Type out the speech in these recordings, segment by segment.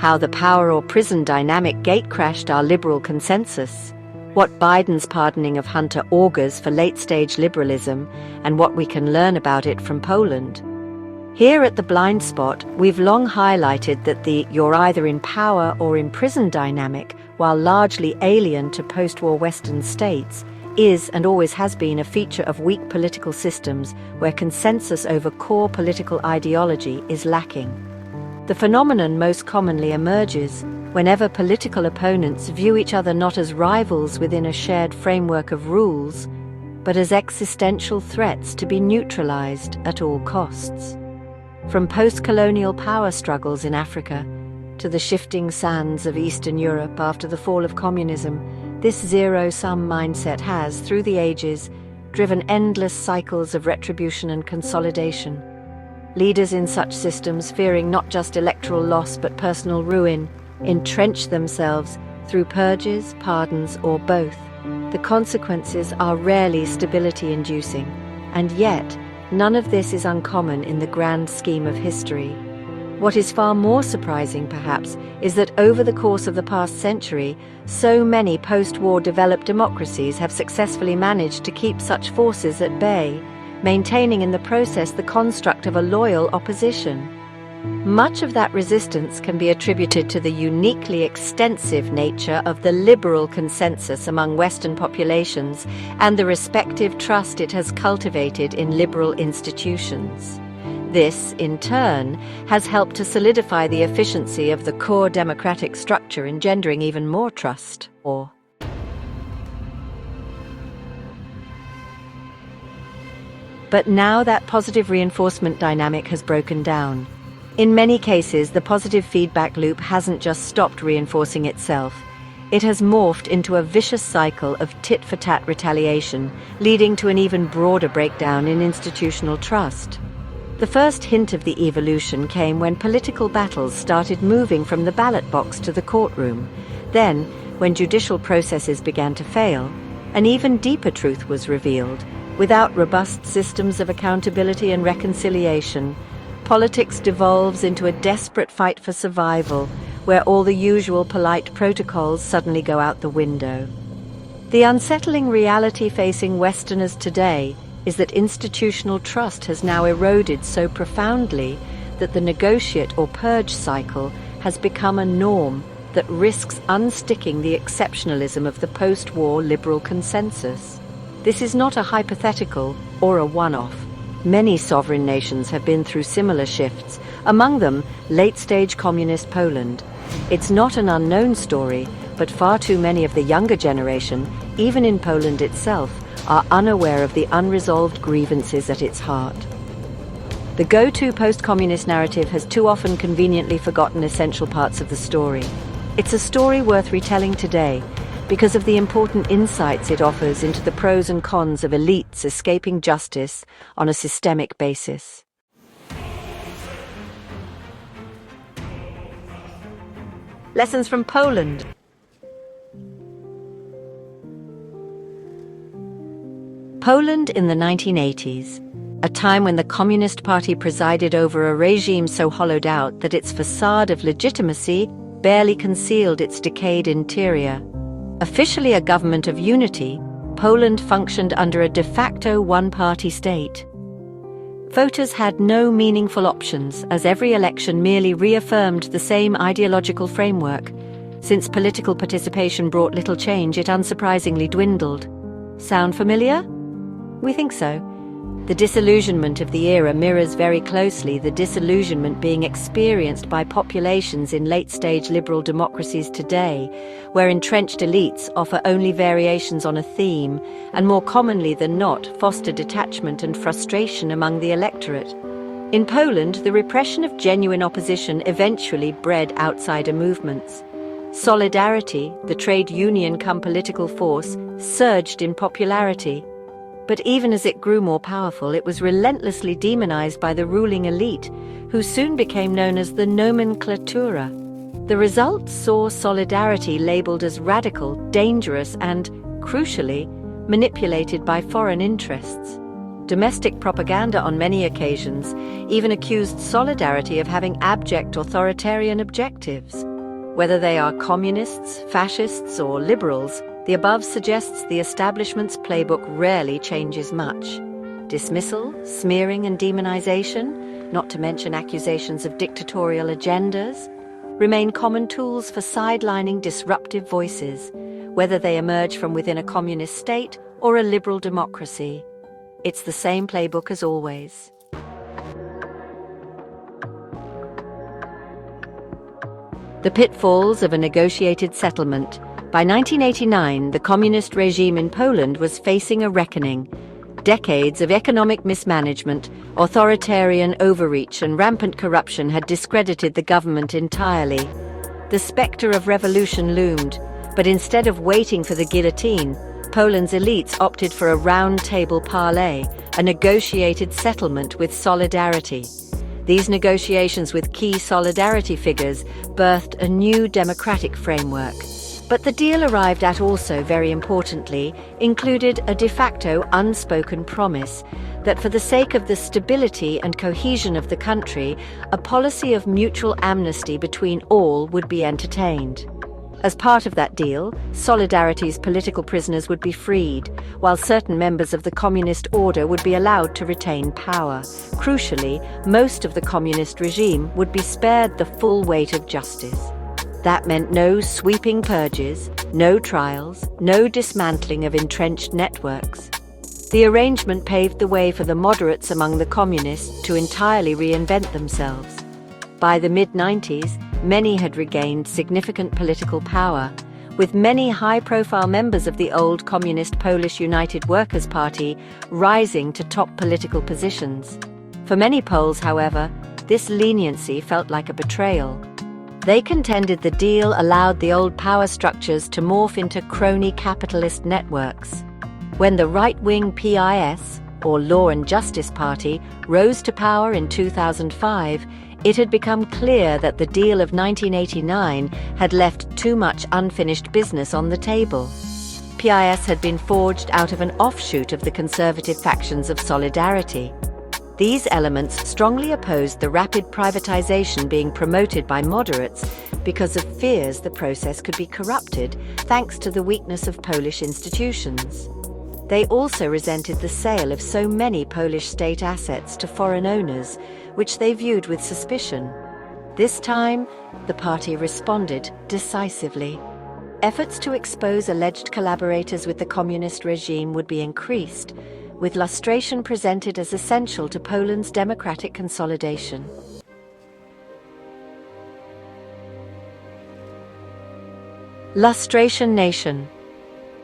how the power or prison dynamic gatecrashed our liberal consensus, what Biden's pardoning of Hunter augurs for late-stage liberalism, and what we can learn about it from Poland. Here at The Blind Spot, we've long highlighted that the "you're either in power or in prison" dynamic, while largely alien to post-war Western states, is and always has been a feature of weak political systems where consensus over core political ideology is lacking. The phenomenon most commonly emerges whenever political opponents view each other not as rivals within a shared framework of rules, but as existential threats to be neutralized at all costs. From post-colonial power struggles in Africa to the shifting sands of Eastern Europe after the fall of communism, this zero-sum mindset has, through the ages, driven endless cycles of retribution and consolidation. Leaders in such systems, fearing not just electoral loss but personal ruin, entrench themselves through purges, pardons, or both. The consequences are rarely stability-inducing, and yet none of this is uncommon in the grand scheme of history. What is far more surprising, perhaps, is that over the course of the past century, so many post-war developed democracies have successfully managed to keep such forces at bay, maintaining in the process the construct of a loyal opposition. Much of that resistance can be attributed to the uniquely extensive nature of the liberal consensus among Western populations and the respective trust it has cultivated in liberal institutions. This, in turn, has helped to solidify the efficiency of the core democratic structure, engendering even more trust. But now that positive reinforcement dynamic has broken down. In many cases, the positive feedback loop hasn't just stopped reinforcing itself. It has morphed into a vicious cycle of tit-for-tat retaliation, leading to an even broader breakdown in institutional trust. The first hint of the evolution came when political battles started moving from the ballot box to the courtroom. Then, when judicial processes began to fail, an even deeper truth was revealed. Without robust systems of accountability and reconciliation, politics devolves into a desperate fight for survival, where all the usual polite protocols suddenly go out the window. The unsettling reality facing Westerners today is that institutional trust has now eroded so profoundly that the negotiate or purge cycle has become a norm that risks unsticking the exceptionalism of the post-war liberal consensus. This is not a hypothetical or a one-off. Many sovereign nations have been through similar shifts, among them late-stage communist Poland. It's not an unknown story, but far too many of the younger generation, even in Poland itself, are unaware of the unresolved grievances at its heart. The go-to post-communist narrative has too often conveniently forgotten essential parts of the story. It's a story worth retelling today, because of the important insights it offers into the pros and cons of elites escaping justice on a systemic basis. Lessons from Poland. Poland in the 1980s, a time when the Communist Party presided over a regime so hollowed out that its facade of legitimacy barely concealed its decayed interior. Officially a government of unity, Poland functioned under a de facto one-party state. Voters had no meaningful options, as every election merely reaffirmed the same ideological framework. Since political participation brought little change, it unsurprisingly dwindled. Sound familiar? We think so. The disillusionment of the era mirrors very closely the disillusionment being experienced by populations in late-stage liberal democracies today, where entrenched elites offer only variations on a theme, and more commonly than not foster detachment and frustration among the electorate. In Poland, the repression of genuine opposition eventually bred outsider movements. Solidarity, the trade union cum political force, surged in popularity. But even as it grew more powerful, it was relentlessly demonized by the ruling elite, who soon became known as the nomenklatura. The result saw solidarity labeled as radical, dangerous, and, crucially, manipulated by foreign interests. Domestic propaganda on many occasions even accused Solidarity of having abject authoritarian objectives. Whether they are communists, fascists, or liberals, the above suggests the establishment's playbook rarely changes much. Dismissal, smearing and demonization, not to mention accusations of dictatorial agendas, remain common tools for sidelining disruptive voices, whether they emerge from within a communist state or a liberal democracy. It's the same playbook as always. The pitfalls of a negotiated settlement. By 1989, the communist regime in Poland was facing a reckoning. Decades of economic mismanagement, authoritarian overreach, and rampant corruption had discredited the government entirely. The spectre of revolution loomed, but instead of waiting for the guillotine, Poland's elites opted for a roundtable parley, a negotiated settlement with Solidarity. These negotiations with key Solidarity figures birthed a new democratic framework. But the deal arrived at also, very importantly, included a de facto unspoken promise that for the sake of the stability and cohesion of the country, a policy of mutual amnesty between all would be entertained. As part of that deal, Solidarity's political prisoners would be freed, while certain members of the communist order would be allowed to retain power. Crucially, most of the communist regime would be spared the full weight of justice. That meant no sweeping purges, no trials, no dismantling of entrenched networks. The arrangement paved the way for the moderates among the communists to entirely reinvent themselves. By the mid-90s, many had regained significant political power, with many high-profile members of the old communist Polish United Workers' Party rising to top political positions. For many Poles, however, this leniency felt like a betrayal. They contended the deal allowed the old power structures to morph into crony capitalist networks. When the right-wing PIS, or Law and Justice Party, rose to power in 2005, it had become clear that the deal of 1989 had left too much unfinished business on the table. PIS had been forged out of an offshoot of the conservative factions of Solidarity. These elements strongly opposed the rapid privatization being promoted by moderates because of fears the process could be corrupted thanks to the weakness of Polish institutions. They also resented the sale of so many Polish state assets to foreign owners, which they viewed with suspicion. This time, the party responded decisively. Efforts to expose alleged collaborators with the communist regime would be increased, with lustration presented as essential to Poland's democratic consolidation. Lustration Nation.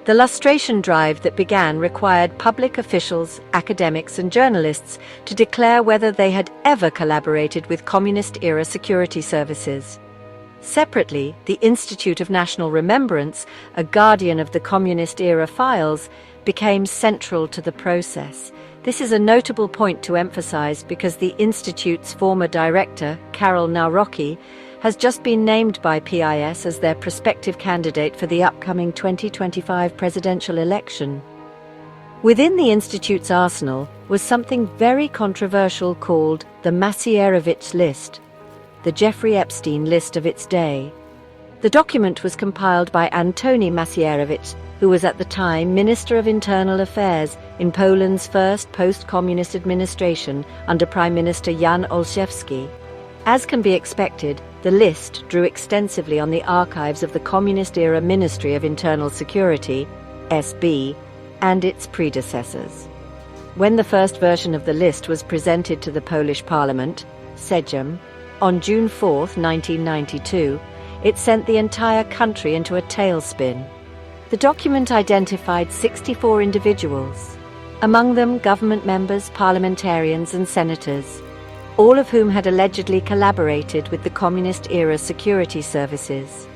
The lustration drive that began required public officials, academics, and journalists to declare whether they had ever collaborated with communist-era security services. Separately, the Institute of National Remembrance, a guardian of the communist-era files, became central to the process. This is a notable point to emphasize because the Institute's former director, Karol Nawrocki, has just been named by PIS as their prospective candidate for the upcoming 2025 presidential election. Within the Institute's arsenal was something very controversial called the Macierewicz list, the Jeffrey Epstein list of its day. The document was compiled by Antoni Macierewicz, who was at the time Minister of Internal Affairs in Poland's first post-communist administration under Prime Minister Jan Olszewski. As can be expected, the list drew extensively on the archives of the communist-era Ministry of Internal Security, SB, and its predecessors. When the first version of the list was presented to the Polish Parliament, Sejm, on June 4, 1992, it sent the entire country into a tailspin. The document identified 64 individuals, among them government members, parliamentarians, and senators, all of whom had allegedly collaborated with the communist-era security services.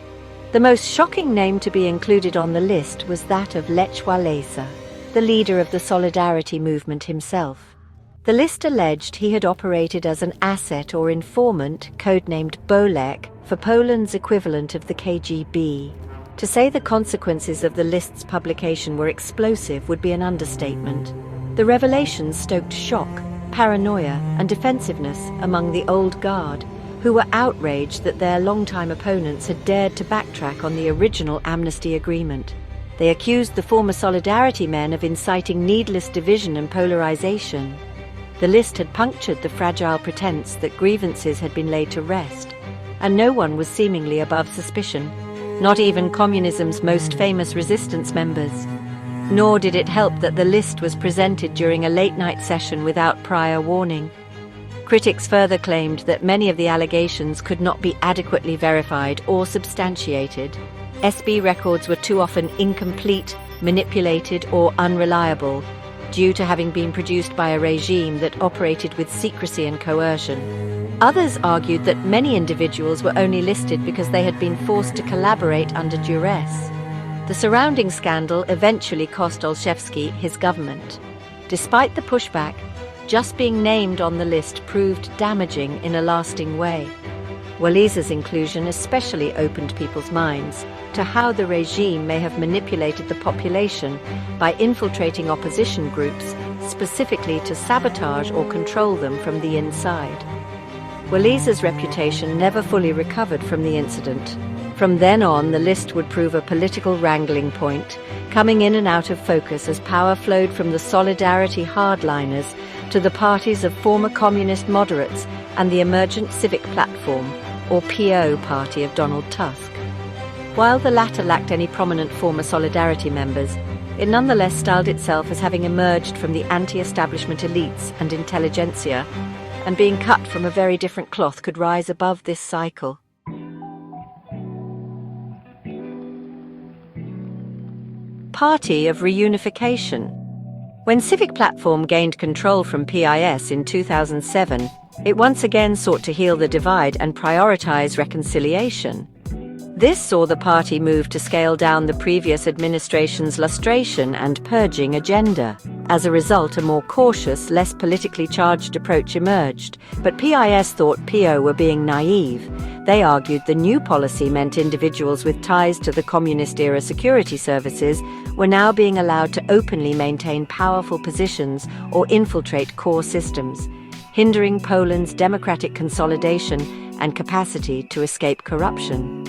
The most shocking name to be included on the list was that of Lech Walesa, the leader of the Solidarity movement himself. The list alleged he had operated as an asset or informant, codenamed Bolek, for Poland's equivalent of the KGB. To say the consequences of the list's publication were explosive would be an understatement. The revelations stoked shock, paranoia, and defensiveness among the old guard, who were outraged that their longtime opponents had dared to backtrack on the original amnesty agreement. They accused the former Solidarity men of inciting needless division and polarization. The list had punctured the fragile pretense that grievances had been laid to rest, and no one was seemingly above suspicion, not even communism's most famous resistance members. Nor did it help that the list was presented during a late-night session without prior warning. Critics further claimed that many of the allegations could not be adequately verified or substantiated. SB records were too often incomplete, manipulated, or unreliable, due to having been produced by a regime that operated with secrecy and coercion. Others argued that many individuals were only listed because they had been forced to collaborate under duress. The surrounding scandal eventually cost Olszewski his government. Despite the pushback, just being named on the list proved damaging in a lasting way. Walesa's inclusion especially opened people's minds to how the regime may have manipulated the population by infiltrating opposition groups, specifically to sabotage or control them from the inside. Walesa's reputation never fully recovered from the incident. From then on, the list would prove a political wrangling point, coming in and out of focus as power flowed from the Solidarity hardliners to the parties of former communist moderates and the emergent Civic Platform, or PO party of Donald Tusk. While the latter lacked any prominent former Solidarity members, it nonetheless styled itself as having emerged from the anti-establishment elites and intelligentsia, and being cut from a very different cloth could rise above this cycle. Party of Reunification. When Civic Platform gained control from PIS in 2007, it once again sought to heal the divide and prioritize reconciliation. This saw the party move to scale down the previous administration's lustration and purging agenda. As a result, a more cautious, less politically charged approach emerged, but PIS thought PO were being naive. They argued the new policy meant individuals with ties to the communist-era security services were now being allowed to openly maintain powerful positions or infiltrate core systems, hindering Poland's democratic consolidation and capacity to escape corruption.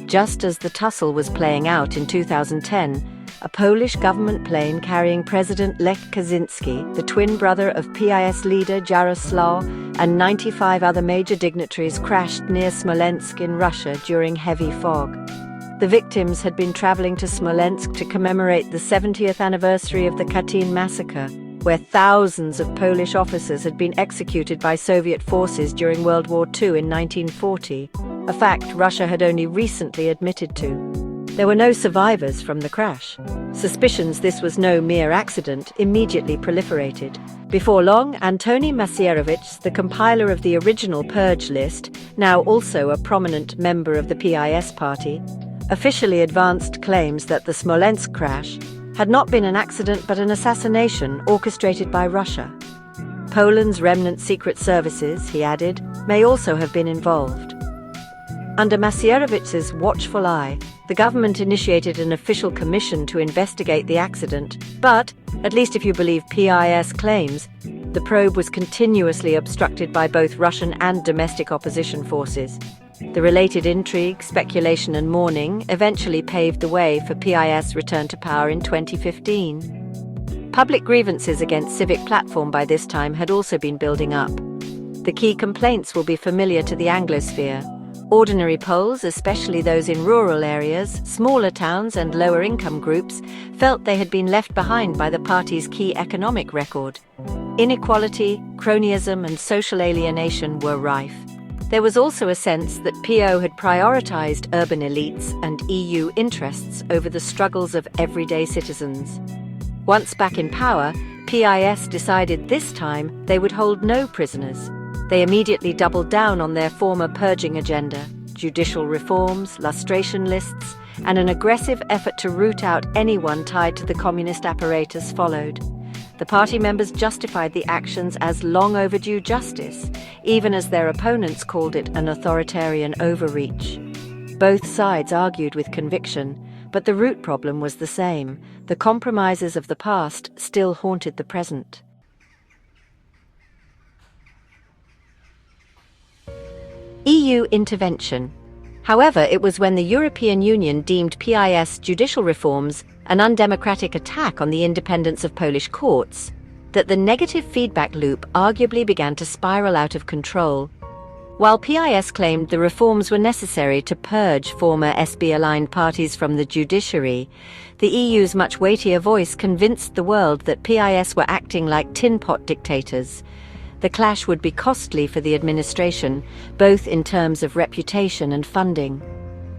Just as the tussle was playing out in 2010, a Polish government plane carrying President Lech Kaczynski, the twin brother of PIS leader Jarosław, and 95 other major dignitaries crashed near Smolensk in Russia during heavy fog. The victims had been traveling to Smolensk to commemorate the 70th anniversary of the Katyn massacre, where thousands of Polish officers had been executed by Soviet forces during World War II in 1940, a fact Russia had only recently admitted to. There were no survivors from the crash. Suspicions this was no mere accident immediately proliferated. Before long, Antoni Macierewicz, the compiler of the original purge list, now also a prominent member of the PIS party, officially advanced claims that the Smolensk crash had not been an accident but an assassination orchestrated by Russia. Poland's remnant secret services, he added, may also have been involved. Under Macierewicz's watchful eye, the government initiated an official commission to investigate the accident, but, at least if you believe PIS claims, the probe was continuously obstructed by both Russian and domestic opposition forces. The related intrigue, speculation and mourning eventually paved the way for PIS' return to power in 2015. Public grievances against Civic Platform by this time had also been building up. The key complaints will be familiar to the Anglosphere. Ordinary Poles, especially those in rural areas, smaller towns and lower-income groups, felt they had been left behind by the party's key economic record. Inequality, cronyism and social alienation were rife. There was also a sense that PO had prioritized urban elites and EU interests over the struggles of everyday citizens. Once back in power, PIS decided this time they would hold no prisoners. They immediately doubled down on their former purging agenda, judicial reforms, lustration lists, and an aggressive effort to root out anyone tied to the communist apparatus followed. The party members justified the actions as long overdue justice, even as their opponents called it an authoritarian overreach. Both sides argued with conviction, but the root problem was the same: the compromises of the past still haunted the present. EU intervention. However, it was when the European Union deemed PIS judicial reforms an undemocratic attack on the independence of Polish courts that the negative feedback loop arguably began to spiral out of control. While PIS claimed the reforms were necessary to purge former SB-aligned parties from the judiciary, the EU's much weightier voice convinced the world that PIS were acting like tin pot dictators. The clash would be costly for the administration, both in terms of reputation and funding.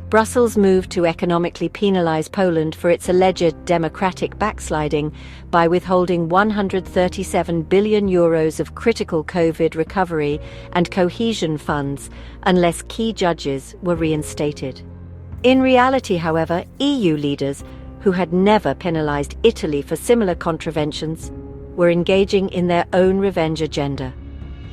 Brussels moved to economically penalize Poland for its alleged democratic backsliding by withholding €137 billion of critical COVID recovery and cohesion funds unless key judges were reinstated. In reality, however, EU leaders, who had never penalized Italy for similar contraventions, were engaging in their own revenge agenda.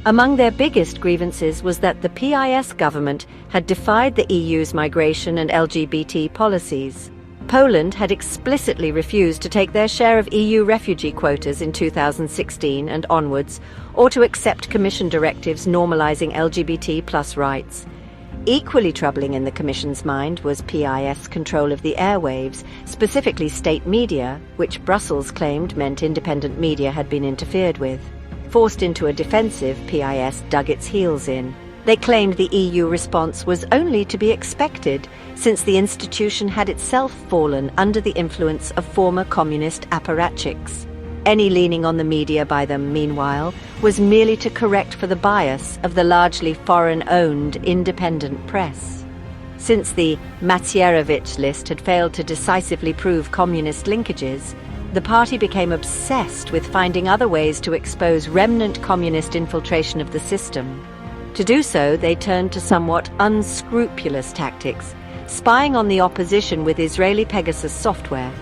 Among their biggest grievances was that the PIS government had defied the EU's migration and LGBT policies. Poland had explicitly refused to take their share of EU refugee quotas in 2016 and onwards, or to accept Commission directives normalizing LGBT+ rights. Equally troubling in the Commission's mind was PIS control of the airwaves, specifically state media, which Brussels claimed meant independent media had been interfered with. Forced into a defensive, PIS dug its heels in. They claimed the EU response was only to be expected, since the institution had itself fallen under the influence of former communist apparatchiks. Any leaning on the media by them, meanwhile, was merely to correct for the bias of the largely foreign-owned independent press. Since the Macierewicz list had failed to decisively prove communist linkages, the party became obsessed with finding other ways to expose remnant communist infiltration of the system. To do so, they turned to somewhat unscrupulous tactics, spying on the opposition with Israeli Pegasus software.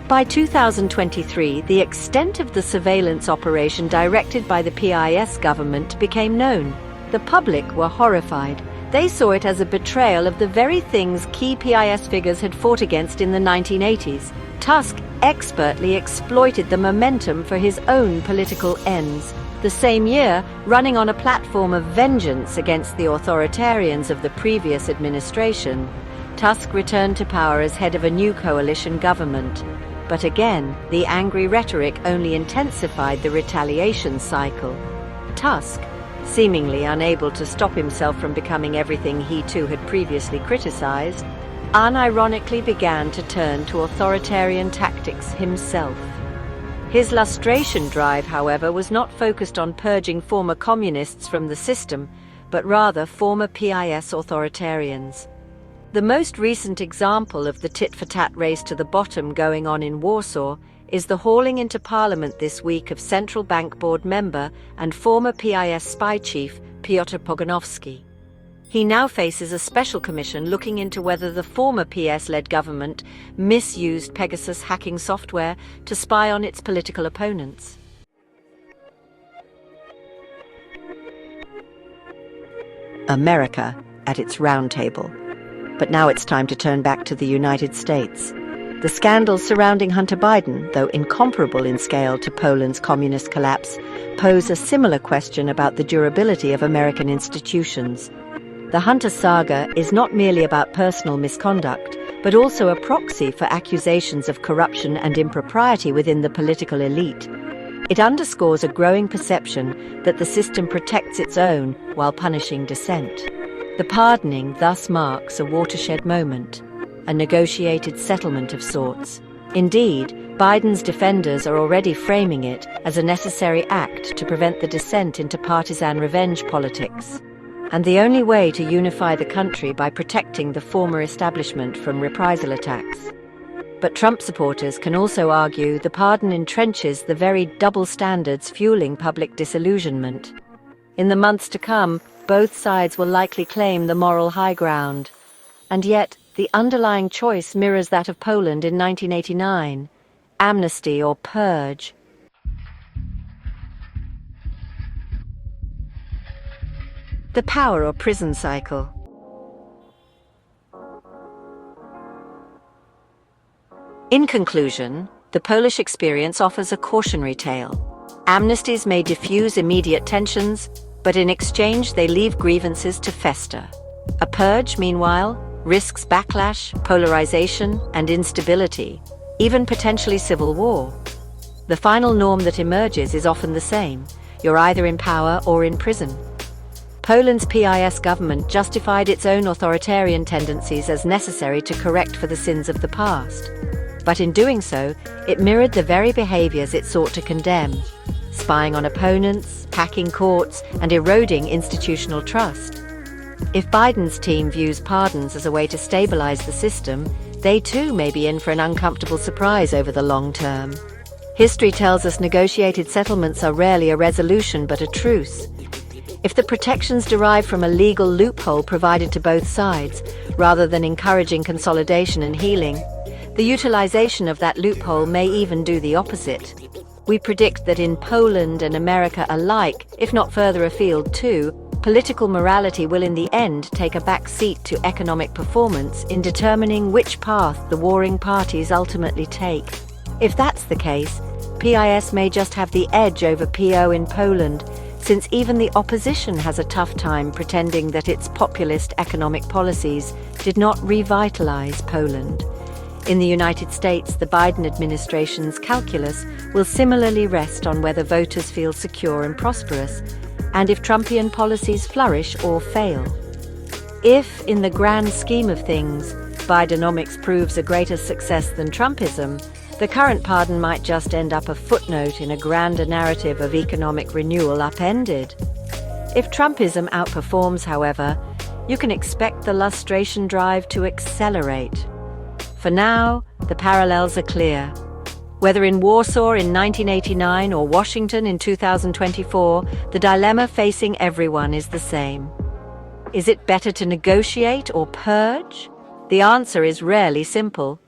By 2023, the extent of the surveillance operation directed by the PIS government became known. The public were horrified. They saw it as a betrayal of the very things key PIS figures had fought against in the 1980s. Tusk expertly exploited the momentum for his own political ends. The same year, running on a platform of vengeance against the authoritarians of the previous administration, Tusk returned to power as head of a new coalition government. But again, the angry rhetoric only intensified the retaliation cycle. Tusk, seemingly unable to stop himself from becoming everything he too had previously criticized, unironically began to turn to authoritarian tactics himself. His lustration drive, however, was not focused on purging former communists from the system, but rather former PIS authoritarians. The most recent example of the tit-for-tat race to the bottom going on in Warsaw is the hauling into Parliament this week of Central Bank Board member and former PIS spy chief Piotr Pogonowski. He now faces a special commission looking into whether the former PS-led government misused Pegasus hacking software to spy on its political opponents. America at its roundtable. But now it's time to turn back to the United States. The scandals surrounding Hunter Biden, though incomparable in scale to Poland's communist collapse, pose a similar question about the durability of American institutions. The Hunter saga is not merely about personal misconduct, but also a proxy for accusations of corruption and impropriety within the political elite. It underscores a growing perception that the system protects its own while punishing dissent. The pardoning thus marks a watershed moment, a negotiated settlement of sorts. Indeed, Biden's defenders are already framing it as a necessary act to prevent the descent into partisan revenge politics, and the only way to unify the country by protecting the former establishment from reprisal attacks. But Trump supporters can also argue the pardon entrenches the very double standards fueling public disillusionment. In the months to come, both sides will likely claim the moral high ground. And yet, the underlying choice mirrors that of Poland in 1989, amnesty or purge. The power or prison cycle. In conclusion, The Polish experience offers a cautionary tale. Amnesties may diffuse immediate tensions, but in exchange they leave grievances to fester. A purge, meanwhile, risks backlash, polarization, and instability, even potentially civil war. The final norm that emerges is often the same: you're either in power or in prison. Poland's PiS government justified its own authoritarian tendencies as necessary to correct for the sins of the past. But in doing so, it mirrored the very behaviors it sought to condemn: spying on opponents, packing courts, and eroding institutional trust. If Biden's team views pardons as a way to stabilize the system, they too may be in for an uncomfortable surprise over the long term. History tells us negotiated settlements are rarely a resolution but a truce. If the protections derive from a legal loophole provided to both sides, rather than encouraging consolidation and healing, the utilization of that loophole may even do the opposite. We predict that in Poland and America alike, if not further afield too, political morality will in the end take a back seat to economic performance in determining which path the warring parties ultimately take. If that's the case, PiS may just have the edge over PO in Poland, since even the opposition has a tough time pretending that its populist economic policies did not revitalize Poland. In the United States, the Biden administration's calculus will similarly rest on whether voters feel secure and prosperous, and if Trumpian policies flourish or fail. If, in the grand scheme of things, Bidenomics proves a greater success than Trumpism, the current pardon might just end up a footnote in a grander narrative of economic renewal upended. If Trumpism outperforms, however, you can expect the lustration drive to accelerate. For now, the parallels are clear. Whether in Warsaw in 1989 or Washington in 2024, the dilemma facing everyone is the same. Is it better to negotiate or purge? The answer is rarely simple.